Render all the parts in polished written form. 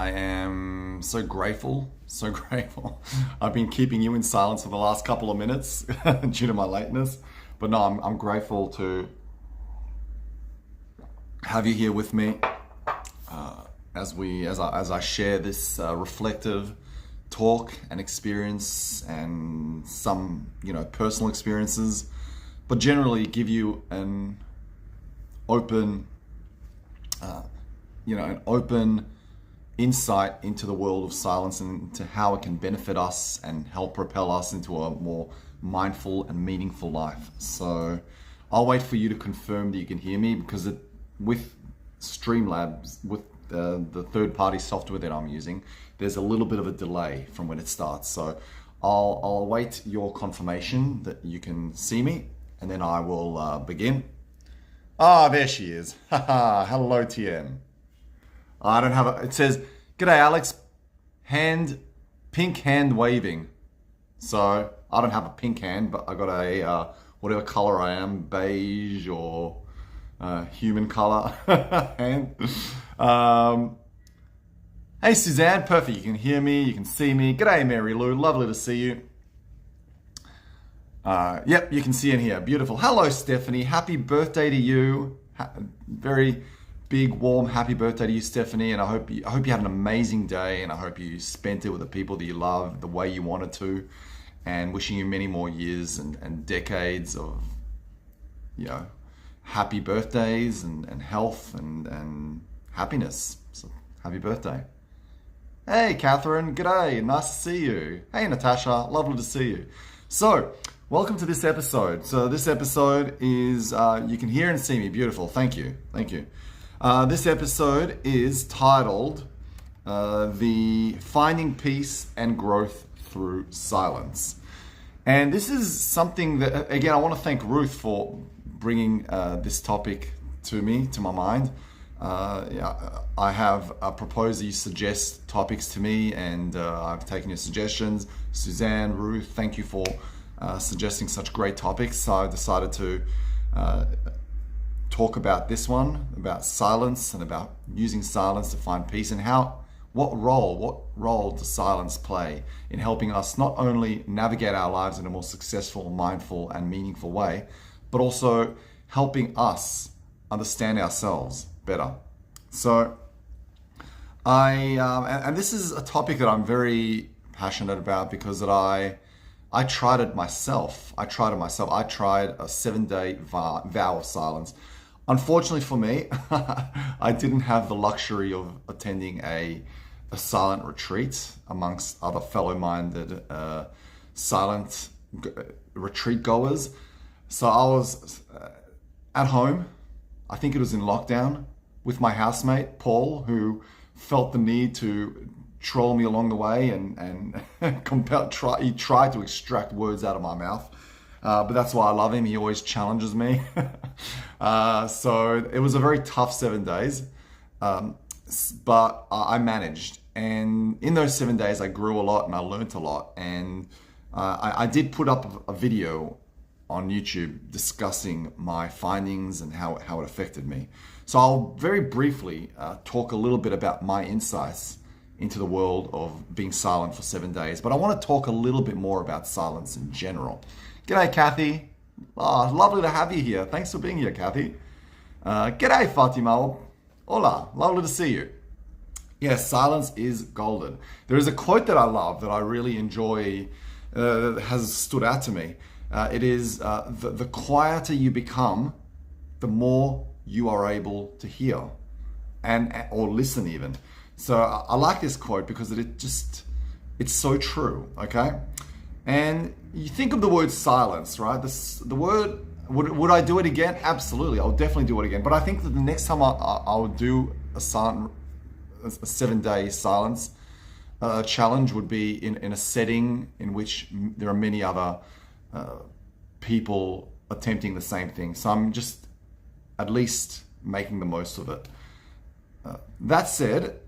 I am so grateful, so grateful. I've been keeping you in silence for the last couple of minutes due to my lateness, but no, I'm grateful to have you here with me as I share this reflective talk and experience and some personal experiences, but generally give you an open an open insight into the world of silence and into how it can benefit us and help propel us into a more mindful and meaningful life. So I'll wait for you to confirm that you can hear me, because with Streamlabs, with the third-party software that I'm using, there's a little bit of a delay from when it starts. So I'll await your confirmation that you can see me, and then I will begin. Ah, there she is. Hello, TM. I don't have it says, "G'day, Alex. Pink hand waving." So I don't have a pink hand, but I got a whatever color I am, beige or human color hand. Hey, Suzanne, perfect. You can hear me, you can see me. G'day, Mary Lou. Lovely to see you. Yep, you can see in here. Beautiful. Hello, Stephanie. Happy birthday to you. Very big, warm, happy birthday to you, Stephanie. And I hope you had an amazing day, and I hope you spent it with the people that you love the way you wanted to. And wishing you many more years and decades of, happy birthdays and health and happiness. So happy birthday. Hey, Catherine. G'day. Nice to see you. Hey, Natasha. Lovely to see you. So, welcome to this episode. So this episode is, you can hear and see me. Beautiful. Thank you. Thank you. This episode is titled The Finding Peace and Growth Through Silence. And this is something that, again, I want to thank Ruth for bringing this topic to my mind. I have proposed that you suggest topics to me, and I've taken your suggestions. Suzanne, Ruth, thank you for suggesting such great topics. So I decided to talk about this one, about silence and about using silence to find peace, and what role does silence play in helping us not only navigate our lives in a more successful, mindful, and meaningful way, but also helping us understand ourselves better. So and this is a topic that I'm very passionate about, because I tried it myself. I tried a 7-day vow of silence. Unfortunately for me, I didn't have the luxury of attending a silent retreat amongst other fellow-minded silent retreat goers. So I was at home. I think it was in lockdown with my housemate, Paul, who felt the need to troll me along the way and he tried to extract words out of my mouth. But that's why I love him. He always challenges me. So it was a very tough 7 days, but I managed. And in those 7 days, I grew a lot and I learned a lot. And I did put up a video on YouTube discussing my findings and how it affected me. So I'll very briefly talk a little bit about my insights into the world of being silent for 7 days. But I want to talk a little bit more about silence in general. G'day, Kathy. Oh, lovely to have you here. Thanks for being here, Kathy. G'day, Fatima. Hola, lovely to see you. Yes, silence is golden. There is a quote that I love, that I really enjoy, that has stood out to me. It is, the quieter you become, the more you are able to hear or listen even. So I like this quote because it's so true, okay? And you think of the word silence, right? The word, would I do it again? Absolutely, I'll definitely do it again. But I think that the next time I would do a 7-day silence challenge would be in a setting in which there are many other people attempting the same thing. So I'm just at least making the most of it. That said,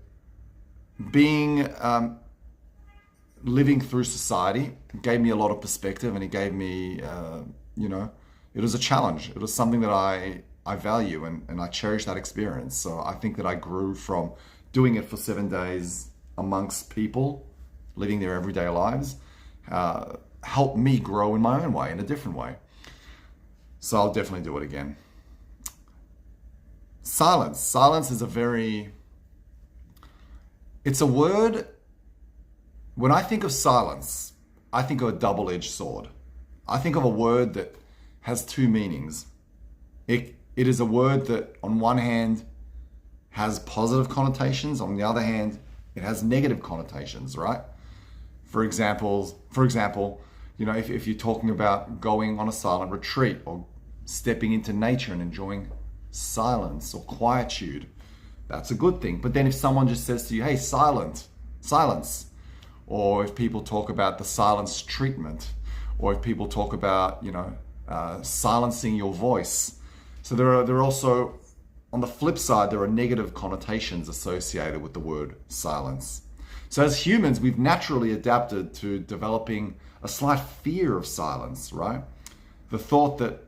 living through society gave me a lot of perspective, and it gave me, it was a challenge. It was something that I value, and I cherish that experience. So I think that I grew from doing it for 7 days amongst people, living their everyday lives, helped me grow in my own way, in a different way. So I'll definitely do it again. Silence. Silence is it's a word. When I think of silence, I think of a double-edged sword. I think of a word that has two meanings. It is a word that on one hand has positive connotations, on the other hand, it has negative connotations, right? For example, if you're talking about going on a silent retreat or stepping into nature and enjoying silence or quietude, that's a good thing. But then if someone just says to you, hey, silence, or if people talk about the silence treatment, or if people talk about, silencing your voice. So there are also, on the flip side, there are negative connotations associated with the word silence. So as humans, we've naturally adapted to developing a slight fear of silence, right? The thought that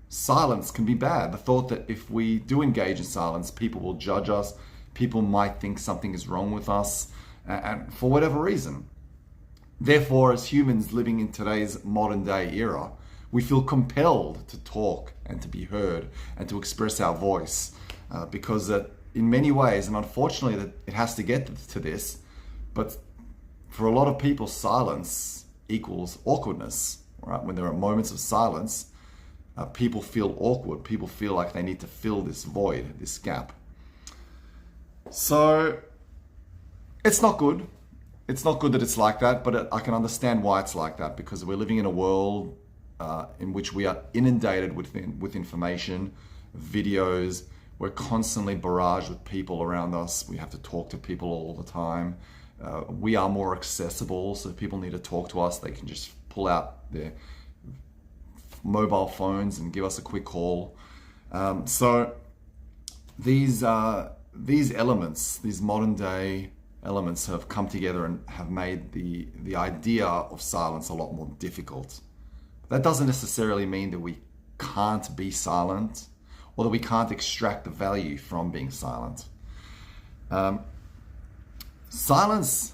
silence can be bad. The thought that if we do engage in silence, people will judge us. People might think something is wrong with us, and for whatever reason. Therefore, as humans living in today's modern day era, we feel compelled to talk and to be heard and to express our voice because that in many ways, and unfortunately that it has to get to this, but for a lot of people, silence equals awkwardness, right? When there are moments of silence, people feel awkward. People feel like they need to fill this void, this gap. So it's not good. It's not good that it's like that, but I can understand why it's like that, because we're living in a world in which we are inundated with information, videos. We're constantly barraged with people around us. We have to talk to people all the time. We are more accessible, so if people need to talk to us, they can just pull out their mobile phones and give us a quick call. So these elements, these modern day elements, have come together and have made the idea of silence a lot more difficult. That doesn't necessarily mean that we can't be silent or that we can't extract the value from being silent. Silence,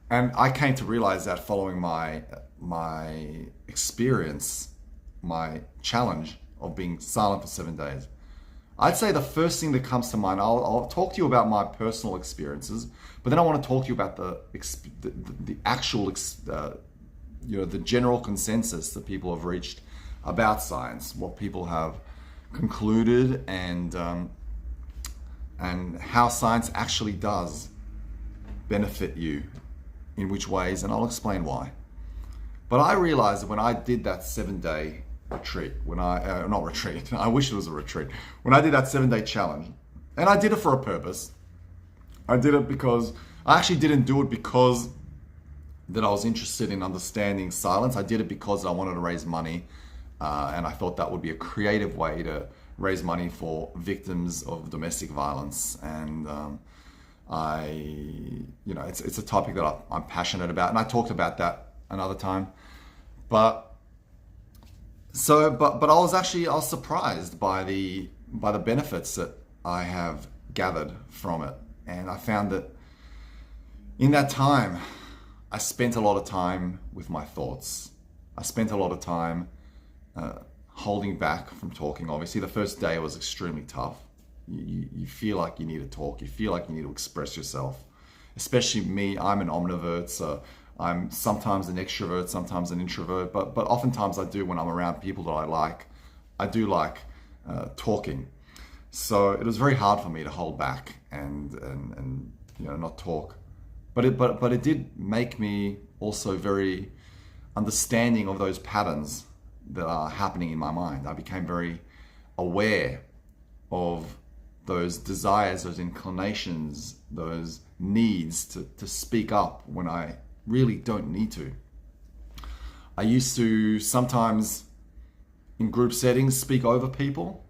and I came to realize that following my experience, my challenge of being silent for 7 days. I'd say the first thing that comes to mind, I'll talk to you about my personal experiences, but then I want to talk to you about the actual, the general consensus that people have reached about science, what people have concluded, and how science actually does benefit you, in which ways, and I'll explain why. But I realized that when I did that 7-day retreat, I wish it was a retreat. When I did that 7-day challenge, and I did it for a purpose. I did it because, I actually didn't do it because that I was interested in understanding silence. I did it because I wanted to raise money, and I thought that would be a creative way to raise money for victims of domestic violence. And it's a topic that I'm passionate about, and I talked about that another time. But I was surprised by the benefits that I have gathered from it. And I found that in that time, I spent a lot of time with my thoughts. I spent a lot of time holding back from talking. Obviously, the first day was extremely tough. You feel like you need to talk. You feel like you need to express yourself. Especially me, I'm an omnivert, so I'm sometimes an extrovert, sometimes an introvert, but oftentimes I do, when I'm around people that I do like talking. So it was very hard for me to hold back and not talk. But it did make me also very understanding of those patterns that are happening in my mind. I became very aware of those desires, those inclinations, those needs to speak up when I really don't need to. I used to sometimes, in group settings, speak over people.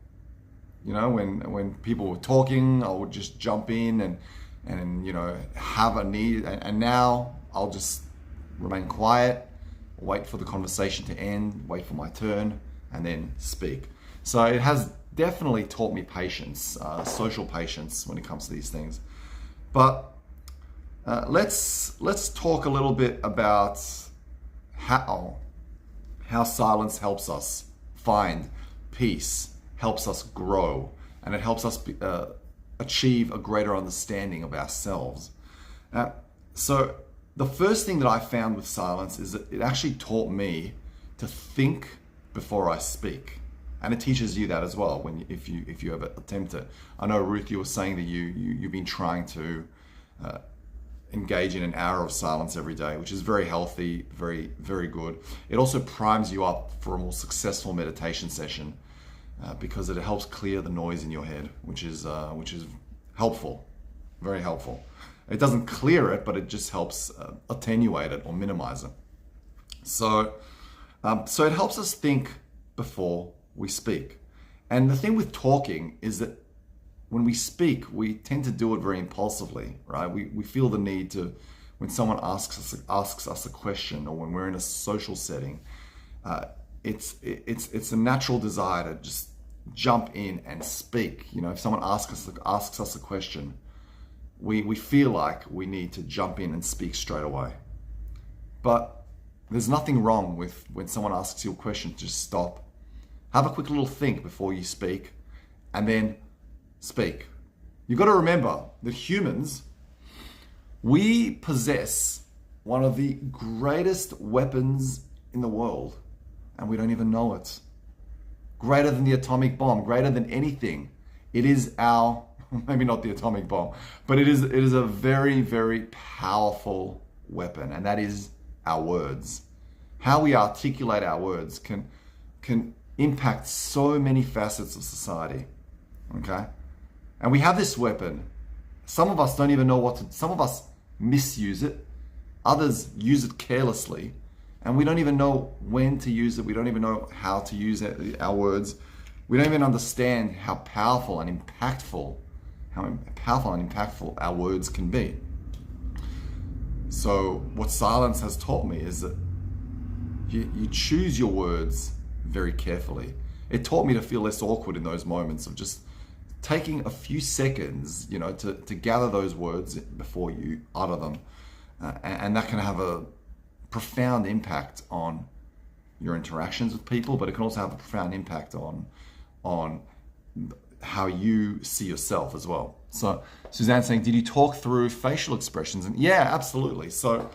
When people were talking, I would just jump in and have a need. And now I'll just remain quiet, wait for the conversation to end, wait for my turn, and then speak. So it has definitely taught me patience, social patience when it comes to these things. But let's talk a little bit about how silence helps us find peace, helps us grow, and it helps us achieve a greater understanding of ourselves. So the first thing that I found with silence is that it actually taught me to think before I speak. And it teaches you that as well if you ever attempt it. I know, Ruth, you were saying that you've been trying to engage in an hour of silence every day, which is very healthy, very, very good. It also primes you up for a more successful meditation session because it helps clear the noise in your head, which is helpful, very helpful. It doesn't clear it, but it just helps attenuate it or minimize it. So it helps us think before we speak. And the thing with talking is that when we speak, we tend to do it very impulsively, right? We feel the need to, when someone asks us a question, or when we're in a social setting, it's a natural desire to just jump in and speak. You know, if someone asks us a question, we feel like we need to jump in and speak straight away. But there's nothing wrong with when someone asks you a question, just stop, have a quick little think before you speak, and then speak. You've got to remember that humans, we possess one of the greatest weapons in the world, and we don't even know it. Greater than the atomic bomb, greater than anything. It is our, maybe not the atomic bomb, but it is a very, very powerful weapon, and that is our words. How we articulate our words can impact so many facets of society, okay? And we have this weapon. Some of us don't even know some of us misuse it. Others use it carelessly. And we don't even know when to use it. We don't even know how to use it, our words. We don't even understand how powerful and impactful our words can be. So what silence has taught me is that you choose your words very carefully. It taught me to feel less awkward in those moments of just taking a few seconds, you know, to gather those words before you utter them. And that can have a profound impact on your interactions with people, but it can also have a profound impact on how you see yourself as well. So Suzanne's saying, did you talk through facial expressions? And yeah, absolutely. So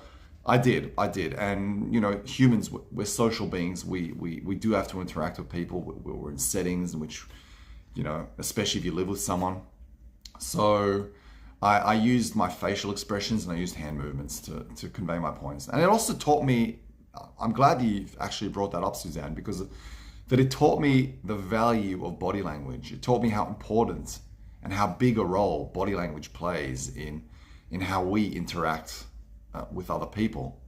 I did. And, you know, humans, we're social beings. We do have to interact with people. We're in settings in which, you know, especially if you live with someone. So I used my facial expressions and I used hand movements to convey my points. And it also taught me, I'm glad that you've actually brought that up, Suzanne, because that it taught me the value of body language. It taught me how important and how big a role body language plays in how we interact with other people.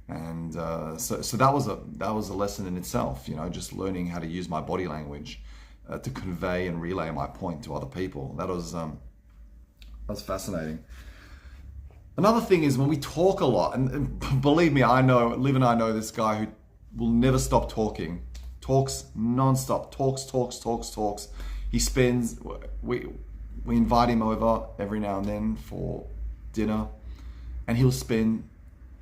And so that was a lesson in itself, you know, just learning how to use my body language to convey and relay my point to other people. That was fascinating. Another thing is when we talk a lot, and believe me, I know, Liv and I know this guy who will never stop talking, talks non-stop, talks. He spends, we invite him over every now and then for dinner, and he'll spend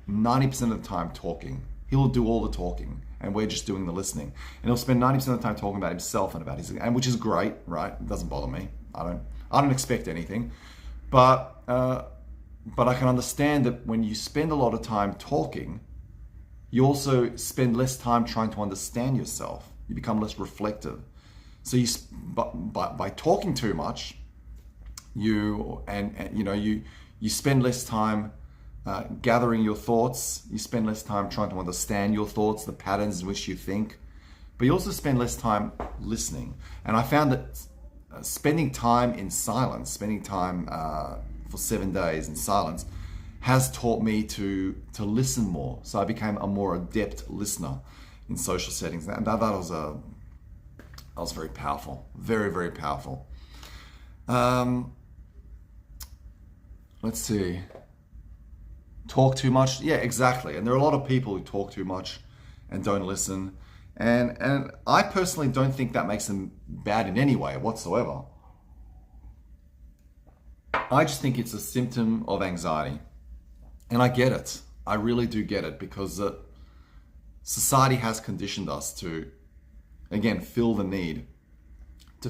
90% of the time talking. He'll do all the talking, and we're just doing the listening. And he'll spend 90% of the time talking about himself and about his, and which is great, right? It doesn't bother me. I don't expect anything, but I can understand that when you spend a lot of time talking, you also spend less time trying to understand yourself. You become less reflective. So by talking too much, you spend less time gathering your thoughts. You spend less time trying to understand your thoughts, the patterns in which you think, but you also spend less time listening. And I found that spending time in silence, spending time for 7 days in silence, has taught me to listen more. So I became a more adept listener in social settings, and that was very powerful, very, very powerful. Let's see. Talk too much? Yeah, exactly. And there are a lot of people who talk too much and don't listen. And I personally don't think that makes them bad in any way whatsoever. I just think it's a symptom of anxiety. And I get it. I really do get it, because society has conditioned us to, again, feel the need to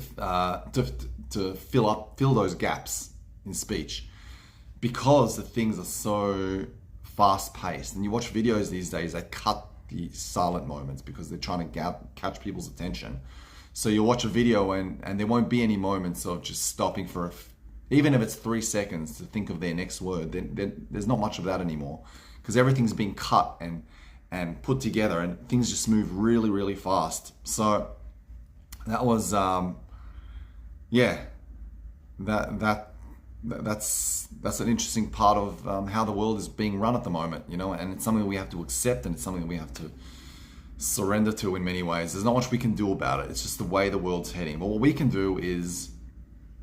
fill those gaps in speech, because the things are so fast paced. And you watch videos these days, they cut the silent moments because they're trying to catch people's attention. So you'll watch a video and there won't be any moments of just stopping for even if it's 3 seconds to think of their next word. Then there's not much of that anymore, because everything's been cut and put together, and things just move really, really fast. So that was, that's an interesting part of how the world is being run at the moment, and it's something we have to accept, and it's something we have to surrender to in many ways. There's not much we can do about it. It's just the way the world's heading. But what we can do is,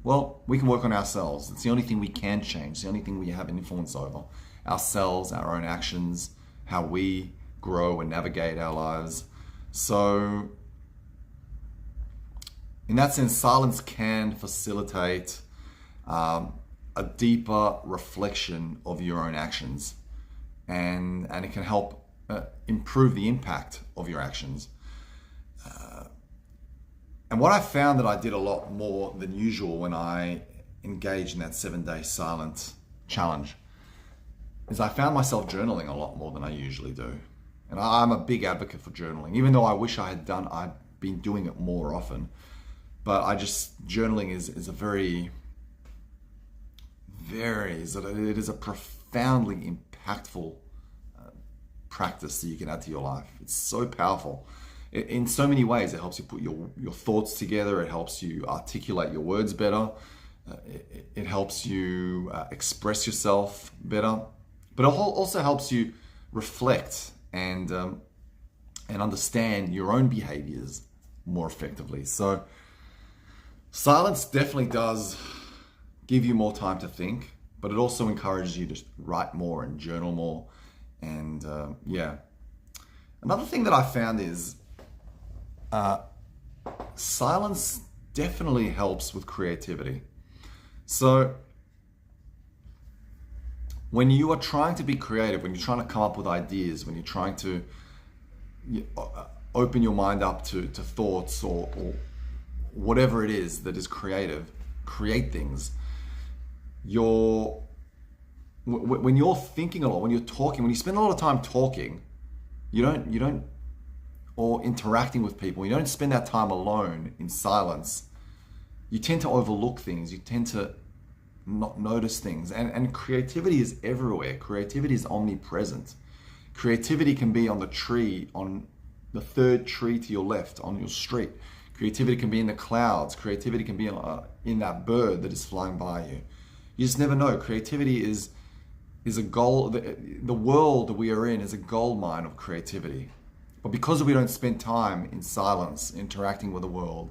well, we can work on ourselves. It's the only thing we can change. It's the only thing we have an influence over. Ourselves, our own actions, how we grow and navigate our lives. So in that sense, silence can facilitate a deeper reflection of your own actions, and it can help improve the impact of your actions. And what I found that I did a lot more than usual when I engaged in that 7-day silent challenge is I found myself journaling a lot more than I usually do. And I'm a big advocate for journaling, even though I wish I'd been doing it more often. But journaling is a it is a profoundly impactful practice that you can add to your life. It's so powerful. In so many ways, it helps you put your thoughts together. It helps you articulate your words better. It helps you express yourself better. But it also helps you reflect and understand your own behaviors more effectively. So silence definitely does give you more time to think, but it also encourages you to write more and journal more. And another thing that I found is silence definitely helps with creativity. So when you are trying to be creative, when you're trying to come up with ideas, when you're trying to open your mind up to thoughts or whatever it is that is creative, create things, when you're thinking a lot, when you're talking, when you spend a lot of time talking, you don't or interacting with people, you don't spend that time alone in silence, you tend to overlook things, you tend to not notice things. And creativity is everywhere. Creativity is omnipresent. Creativity can be on the tree, on the third tree to your left, on your street. Creativity can be in the clouds. Creativity can be in that bird that is flying by you. You just never know. Creativity is a goal. The world that we are in is a gold mine of creativity. But because we don't spend time in silence, interacting with the world,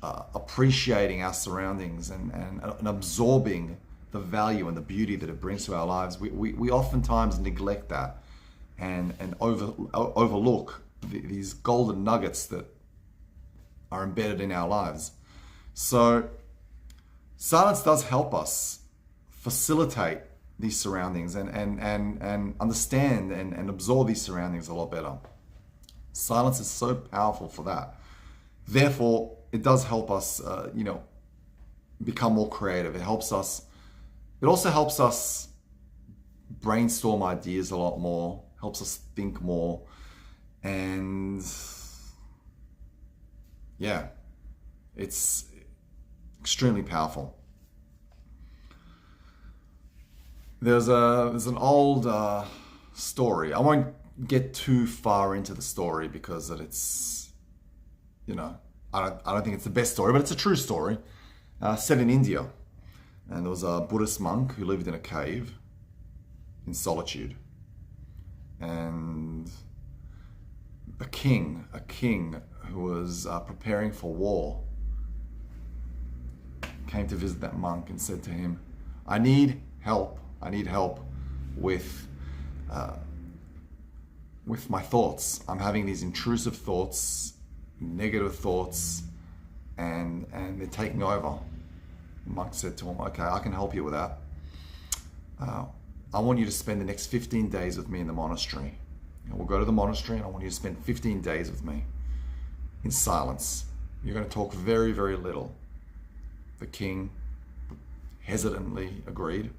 appreciating our surroundings and absorbing the value and the beauty that it brings to our lives, we oftentimes neglect that and overlook these golden nuggets that are embedded in our lives. So silence does help us facilitate these surroundings and understand and absorb these surroundings a lot better. Silence is so powerful for that. Therefore, it does help us, become more creative. It also helps us brainstorm ideas a lot more, helps us think more, and it's extremely powerful. There's an old story. I won't get too far into the story because it's, I don't think it's the best story, but it's a true story, set in India. And there was a Buddhist monk who lived in a cave in solitude. And a king who was preparing for war came to visit that monk and said to him, I need help with my thoughts. I'm having these intrusive thoughts, negative thoughts, and they're taking over. The monk said to him, okay, I can help you with that. I want you to spend the next 15 days with me in the monastery. We'll go to the monastery and I want you to spend 15 days with me in silence. You're going to talk very, very little. The king hesitantly agreed.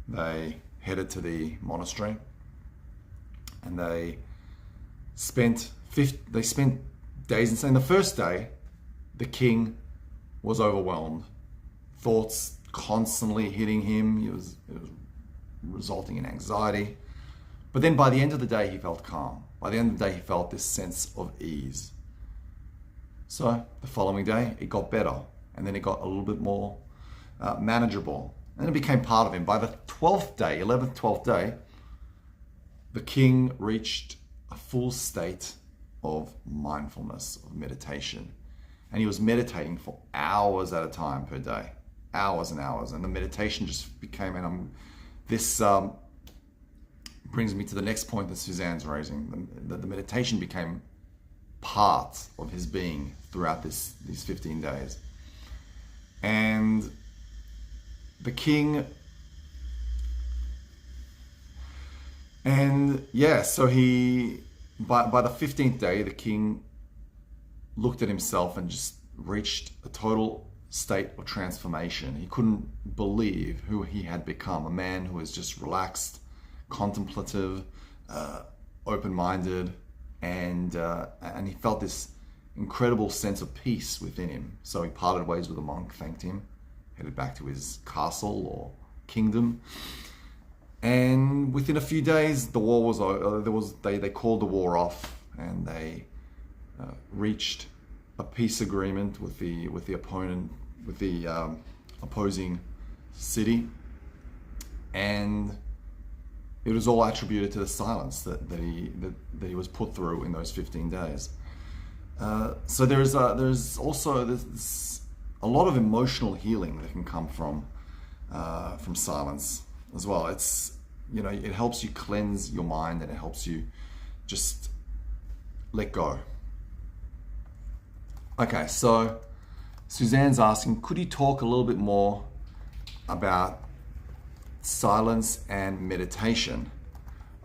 They headed to the monastery and they spent days. And the first day, the king was overwhelmed. Thoughts constantly hitting him. It was resulting in anxiety. But then by the end of the day, he felt calm. By the end of the day, he felt this sense of ease. So the following day, it got better. And then it got a little bit more manageable. And it became part of him. By the 12th day, 11th, 12th day, the king reached a full state of mindfulness, of meditation. And he was meditating for hours at a time per day. Hours and hours. And the meditation just became, this brings me to the next point that Suzanne's raising. The meditation became part of his being throughout these 15 days. And the king, so by the 15th day, the king looked at himself and just reached a total state of transformation. He couldn't believe who he had become, a man who was just relaxed, contemplative, open-minded, and he felt this incredible sense of peace within him. So he parted ways with the monk, thanked him, headed back to his castle or kingdom. And within a few days, the war was over. They called the war off, and they reached a peace agreement with the opposing city, and it was all attributed to the silence that he was put through in those 15 days. So there's also a lot of emotional healing that can come from silence as well. It helps you cleanse your mind, and it helps you just let go. Okay, so Suzanne's asking, could you talk a little bit more about silence and meditation?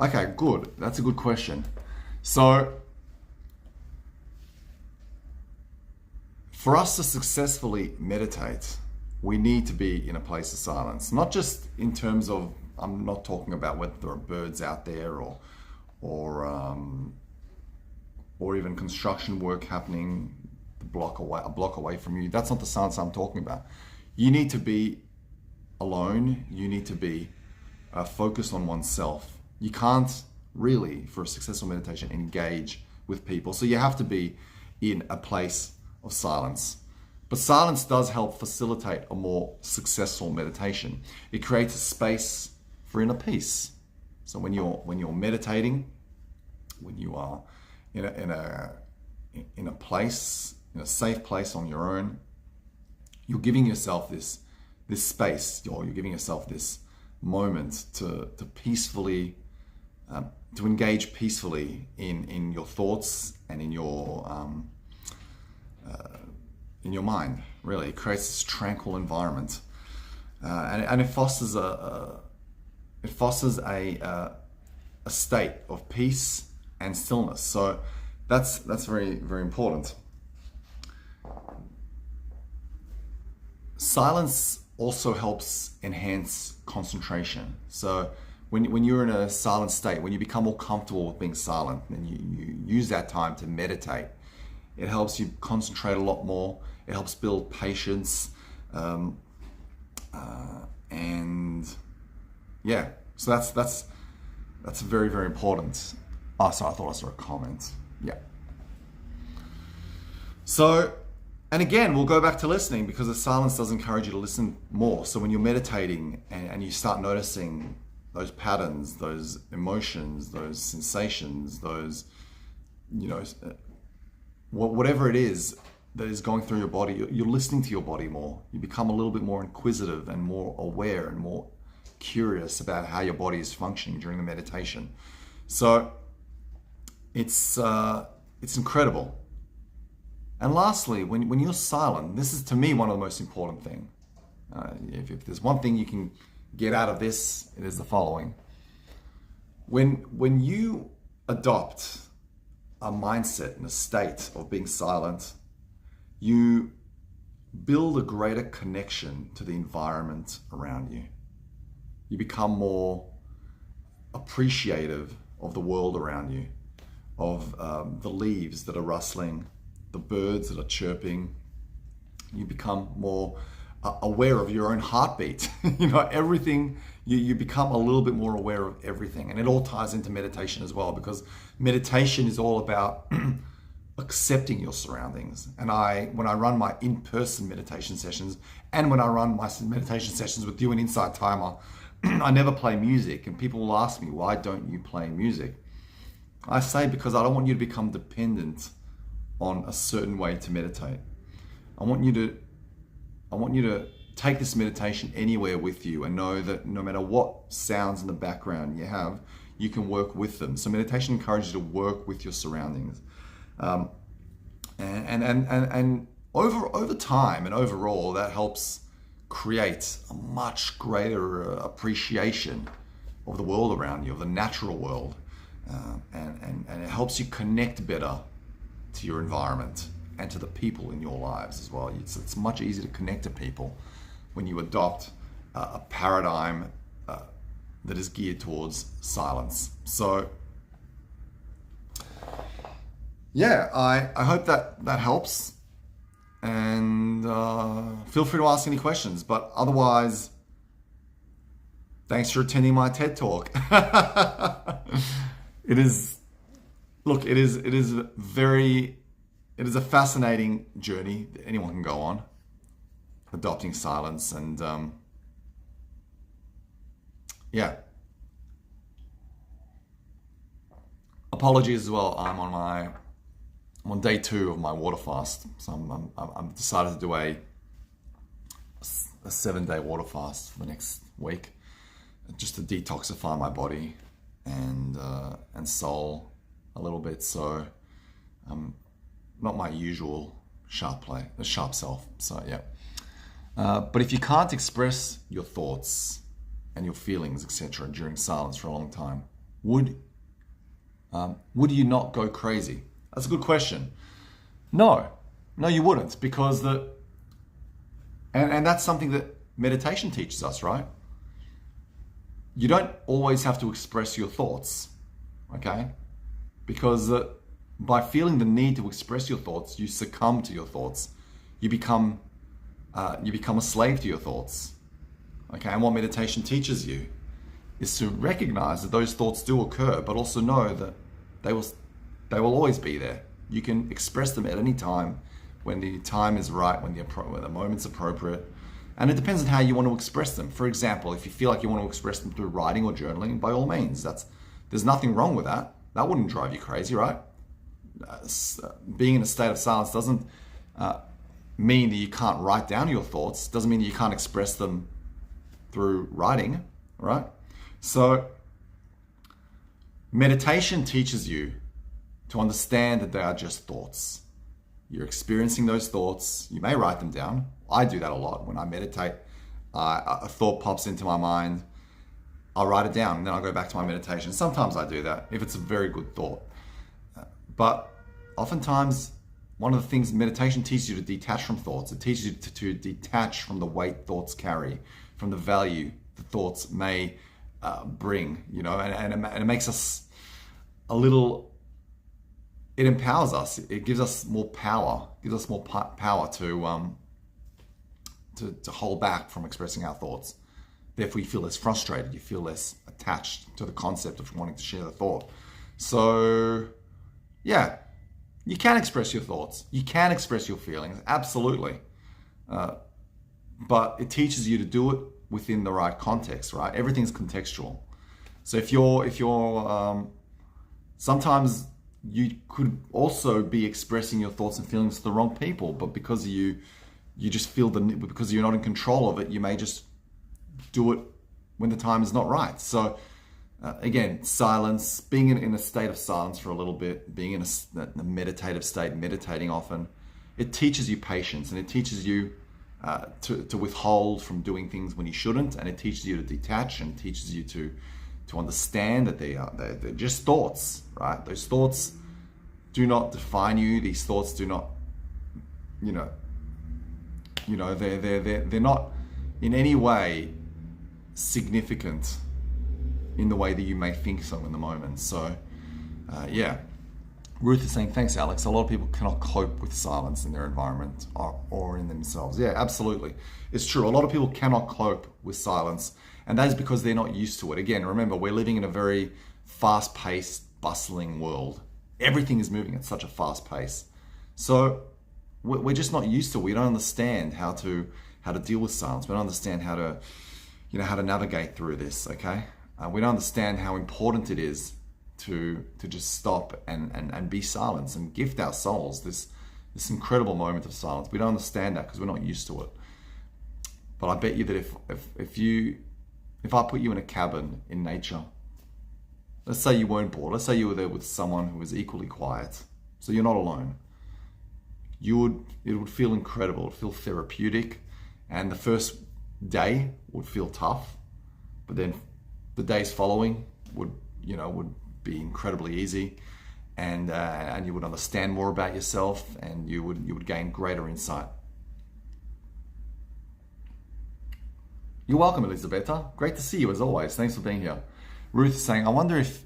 Okay, good. That's a good question. So for us to successfully meditate, we need to be in a place of silence. Not just in terms of, I'm not talking about whether there are birds out there or even construction work happening a block away from you. That's not the silence I'm talking about. You need to be alone. You need to be focused on oneself. You can't really, for a successful meditation, engage with people. So you have to be in a place of silence. But silence does help facilitate a more successful meditation. It creates a space for inner peace. So when you're meditating, when you are in a place, in a safe place on your own, you're giving yourself this space, or you're giving yourself this moment to peacefully, to engage peacefully in your thoughts and in your mind. Really, it creates this tranquil environment, and it fosters a state of peace and stillness. So that's very, very important. Silence also helps enhance concentration. So when you're in a silent state, when you become more comfortable with being silent, and you use that time to meditate, it helps you concentrate a lot more. It helps build patience, so that's very, very important. Oh, sorry, I thought I saw a comment. Yeah. So, and again, we'll go back to listening, because the silence does encourage you to listen more. So when you're meditating and you start noticing those patterns, those emotions, those sensations, those, whatever it is that is going through your body, you're listening to your body more. You become a little bit more inquisitive and more aware and more curious about how your body is functioning during the meditation. So it's incredible. And lastly, when you're silent, this is to me one of the most important things. If there's one thing you can get out of this, it is the following. When you adopt a mindset and a state of being silent, you build a greater connection to the environment around you. You become more appreciative of the world around you, of the leaves that are rustling, the birds that are chirping. You become more aware of your own heartbeat. Everything, you become a little bit more aware of everything. And it all ties into meditation as well, because meditation is all about accepting your surroundings. And when I run my in-person meditation sessions, and when I run my meditation sessions with you and Insight Timer, I never play music. And people will ask me, why don't you play music? I say, because I don't want you to become dependent on a certain way to meditate. I want you to take this meditation anywhere with you, and know that no matter what sounds in the background you have, you can work with them. So meditation encourages you to work with your surroundings. And over time and overall, that helps create a much greater appreciation of the world around you, of the natural world. And it helps you connect better to your environment and to the people in your lives as well. It's much easier to connect to people when you adopt a paradigm that is geared towards silence. So yeah, I hope that helps, and feel free to ask any questions. But otherwise, thanks for attending my TED Talk. It is a fascinating journey that anyone can go on, adopting silence. And yeah, apologies as well. I'm on day 2 of my water fast, so I'm decided to do a 7-day water fast for the next week, just to detoxify my body and soul a little bit. So not my usual sharp self. So yeah, but if you can't express your thoughts and your feelings, etc., during silence for a long time, would you not go crazy? That's a good question. No, you wouldn't, because and that's something that meditation teaches us, right? You don't always have to express your thoughts, okay? Because by feeling the need to express your thoughts, you succumb to your thoughts. You become a slave to your thoughts, okay? And what meditation teaches you is to recognize that those thoughts do occur, but also know that they will always be there. You can express them at any time, when the time is right, when the moment's appropriate. And it depends on how you want to express them. For example, if you feel like you want to express them through writing or journaling, by all means, there's nothing wrong with that. That wouldn't drive you crazy, right? Being in a state of silence doesn't mean that you can't write down your thoughts. Doesn't mean that you can't express them through writing, right? So meditation teaches you to understand that they are just thoughts. You're experiencing those thoughts. You may write them down. I do that a lot. When I meditate, a thought pops into my mind. I'll write it down, and then I'll go back to my meditation. Sometimes I do that if it's a very good thought. But oftentimes, one of the things meditation teaches you to detach from thoughts. It teaches you to detach from the weight thoughts carry, from the value the thoughts may bring, and it makes us a little. It empowers us. It gives us more power. It gives us more power to hold back from expressing our thoughts. Therefore, you feel less frustrated. You feel less attached to the concept of wanting to share the thought. So, yeah, you can express your thoughts. You can express your feelings, absolutely. But it teaches you to do it within the right context, right? Everything's contextual. So if you're sometimes you could also be expressing your thoughts and feelings to the wrong people, but because you just feel because you're not in control of it, you may just do it when the time is not right. So again, silence, being in a state of silence for a little bit, being in a meditative state, meditating often, it teaches you patience, and it teaches you to withhold from doing things when you shouldn't, and it teaches you to detach and teaches you to understand that they're just thoughts, right? Those thoughts do not define you. These thoughts do not, they're not in any way significant in the way that you may think so in the moment. So, yeah. Ruth is saying, thanks, Alex. A lot of people cannot cope with silence in their environment or in themselves. Yeah, absolutely. It's true. A lot of people cannot cope with silence, and that is because they're not used to it. Again, remember, we're living in a very fast-paced, bustling world. Everything is moving at such a fast pace. So we're just not used to it. We don't understand how to deal with silence. We don't understand how to navigate through this, okay? We don't understand how important it is to just stop and be silent and gift our souls this incredible moment of silence. We don't understand that because we're not used to it. But I bet you that if I put you in a cabin in nature, let's say you weren't bored, let's say you were there with someone who was equally quiet, so you're not alone, it would feel incredible, it would feel therapeutic, and the first day would feel tough, but then the days following would be incredibly easy, and you would understand more about yourself, and you would gain greater insight. You're welcome, Elisabetta. Great to see you as always. Thanks for being here. Ruth is saying, I wonder if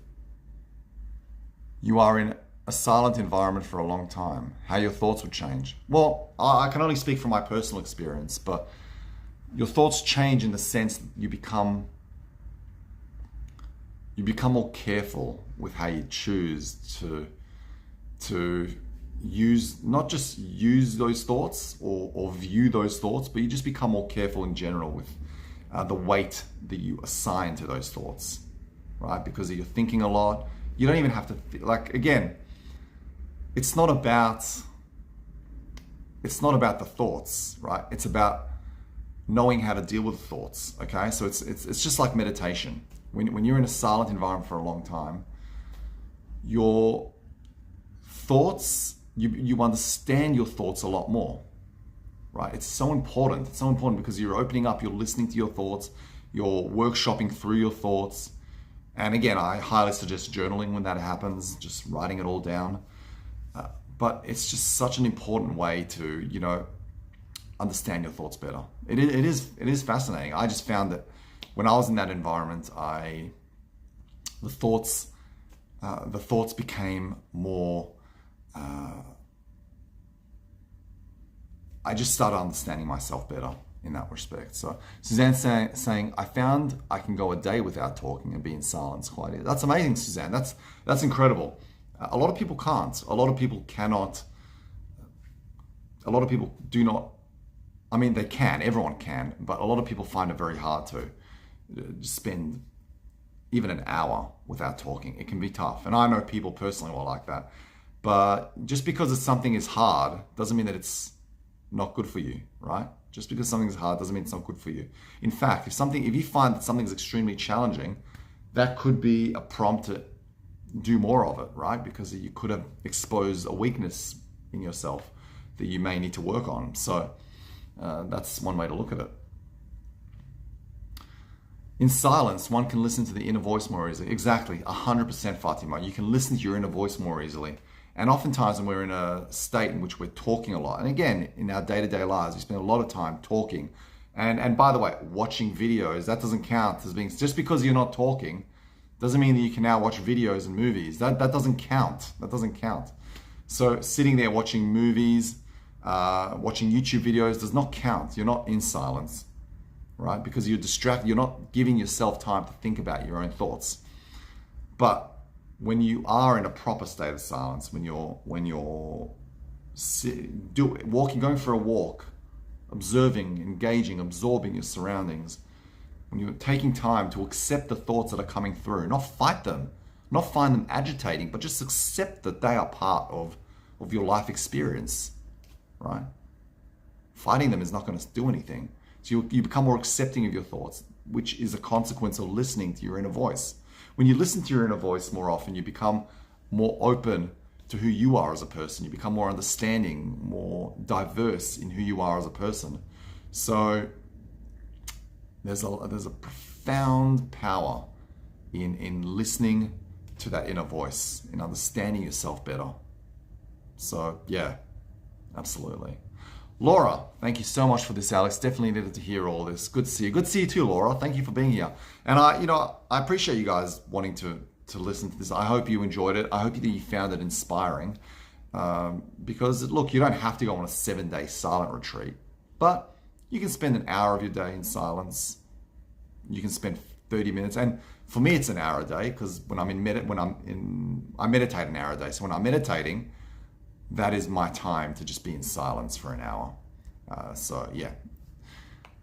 you are in a silent environment for a long time, how your thoughts would change. Well, I can only speak from my personal experience, but your thoughts change in the sense that you become more careful with how you choose to use, not just use those thoughts or view those thoughts, but you just become more careful in general with the weight that you assign to those thoughts, right? Because you're thinking a lot. You don't even have to, again, it's not about the thoughts, right? It's about knowing how to deal with thoughts, okay? So it's just like meditation. When you're in a silent environment for a long time, your thoughts, you understand your thoughts a lot more, right? It's so important. It's so important because you're opening up, you're listening to your thoughts, you're workshopping through your thoughts. And again, I highly suggest journaling when that happens, just writing it all down. But it's just such an important way to, understand your thoughts better. It is fascinating. I just found that when I was in that environment, the thoughts became more. I just started understanding myself better in that respect. So Suzanne's saying, I found I can go a day without talking and be in silence quite easily. That's amazing, Suzanne. That's incredible. A lot of people can't. A lot of people cannot. A lot of people do not. I mean, they can. Everyone can. But a lot of people find it very hard to spend even an hour without talking. It can be tough. And I know people personally who are like that. But just because something is hard doesn't mean that it's not good for you, right? Just because something's hard doesn't mean it's not good for you. In fact, if you find that something's extremely challenging, that could be a prompt to do more of it, right? Because you could have exposed a weakness in yourself that you may need to work on. So that's one way to look at it. In silence, one can listen to the inner voice more easily. Exactly, 100% Fatima. You can listen to your inner voice more easily. And oftentimes when we're in a state in which we're talking a lot, and again, in our day-to-day lives, we spend a lot of time talking. And by the way, watching videos, that doesn't count as being, just because you're not talking, doesn't mean that you can now watch videos and movies. That doesn't count. That doesn't count. So sitting there watching movies, watching YouTube videos does not count. You're not in silence, right? Because you're distracted. You're not giving yourself time to think about your own thoughts. But when you are in a proper state of silence, when you're going for a walk, observing, engaging, absorbing your surroundings, when you're taking time to accept the thoughts that are coming through, not fight them, not find them agitating, but just accept that they are part of your life experience, right? Fighting them is not going to do anything. So you become more accepting of your thoughts, which is a consequence of listening to your inner voice. When you listen to your inner voice more often, you become more open to who you are as a person. You become more understanding, more diverse in who you are as a person. So there's a profound power in listening to that inner voice, in understanding yourself better. So yeah, absolutely. Laura, thank you so much for this, Alex. Definitely needed to hear all this. Good to see you. Good to see you too, Laura. Thank you for being here. And I appreciate you guys wanting to listen to this. I hope you enjoyed it. I hope that you found it inspiring. Because look, you don't have to go on a 7-day silent retreat, but you can spend an hour of your day in silence. You can spend 30 minutes, and for me, it's an hour a day because I meditate an hour a day. So when I'm meditating, that is my time to just be in silence for an hour. So yeah.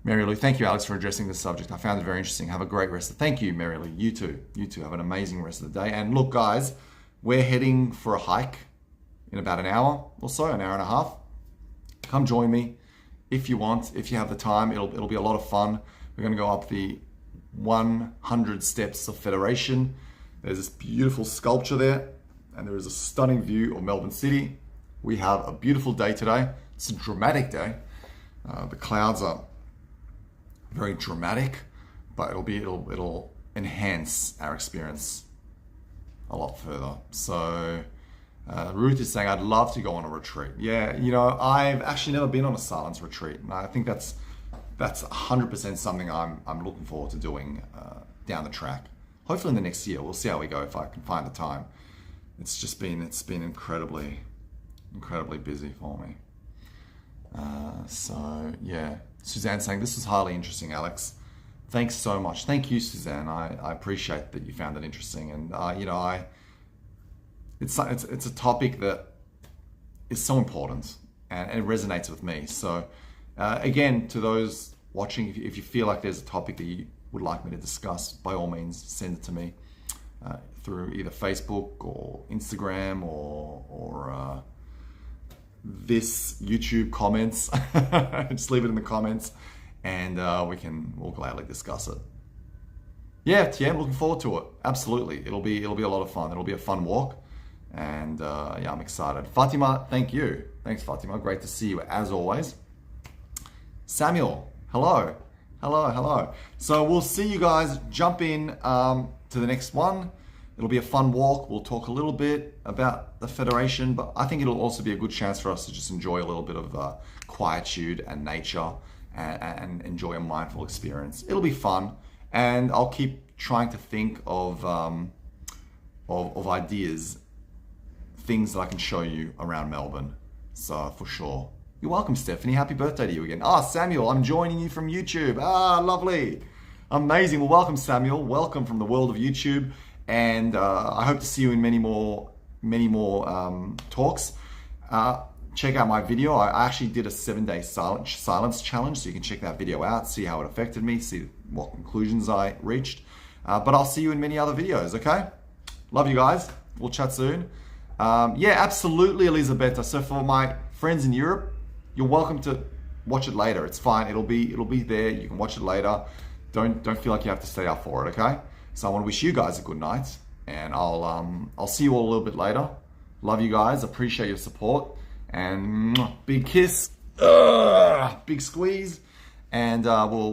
Mary Lou, thank you, Alex, for addressing this subject. I found it very interesting. Have a great rest. Thank you, Mary Lou. You too. You too. Have an amazing rest of the day. And look, guys, we're heading for a hike in about an hour or so, an hour and a half. Come join me if you want, if you have the time. It'll be a lot of fun. We're going to go up the 100 steps of Federation. There's this beautiful sculpture there, and there is a stunning view of Melbourne City. We have a beautiful day today. It's a dramatic day. The clouds are very dramatic, but it'll enhance our experience a lot further. So Ruth is saying, I'd love to go on a retreat. Yeah, I've actually never been on a silence retreat. And I think that's 100% something I'm looking forward to doing down the track. Hopefully in the next year. We'll see how we go if I can find the time. It's been incredibly busy for me. So yeah, Suzanne saying, this was highly interesting, Alex. Thanks so much. Thank you, Suzanne. I appreciate that you found it interesting. And it's a topic that is so important and it resonates with me. So again, to those watching, if you feel like there's a topic that you would like me to discuss, by all means, send it to me through either Facebook or Instagram or this YouTube comments. Just leave it in the comments and we'll gladly discuss it. Yeah, TM, looking forward to it. Absolutely. It'll be a lot of fun. It'll be a fun walk. And yeah, I'm excited. Fatima, thank you. Thanks, Fatima. Great to see you as always. Samuel, hello. Hello. So we'll see you guys jump in to the next one. It'll be a fun walk. We'll talk a little bit about the Federation, but I think it'll also be a good chance for us to just enjoy a little bit of quietude and nature and enjoy a mindful experience. It'll be fun. And I'll keep trying to think of ideas, things that I can show you around Melbourne. So for sure. You're welcome, Stephanie. Happy birthday to you again. Samuel, I'm joining you from YouTube. Lovely. Amazing. Well, welcome, Samuel. Welcome from the world of YouTube. And I hope to see you in many more talks. Check out my video. I actually did a 7-day silence challenge, so you can check that video out, see how it affected me, see what conclusions I reached. But I'll see you in many other videos, okay? Love you guys. We'll chat soon. Yeah, absolutely, Elisabetta. So for my friends in Europe, you're welcome to watch it later. It's fine. It'll be there. You can watch it later. Don't feel like you have to stay up for it, okay? So I want to wish you guys a good night, and I'll see you all a little bit later. Love you guys. Appreciate your support. And big kiss, big squeeze, and we'll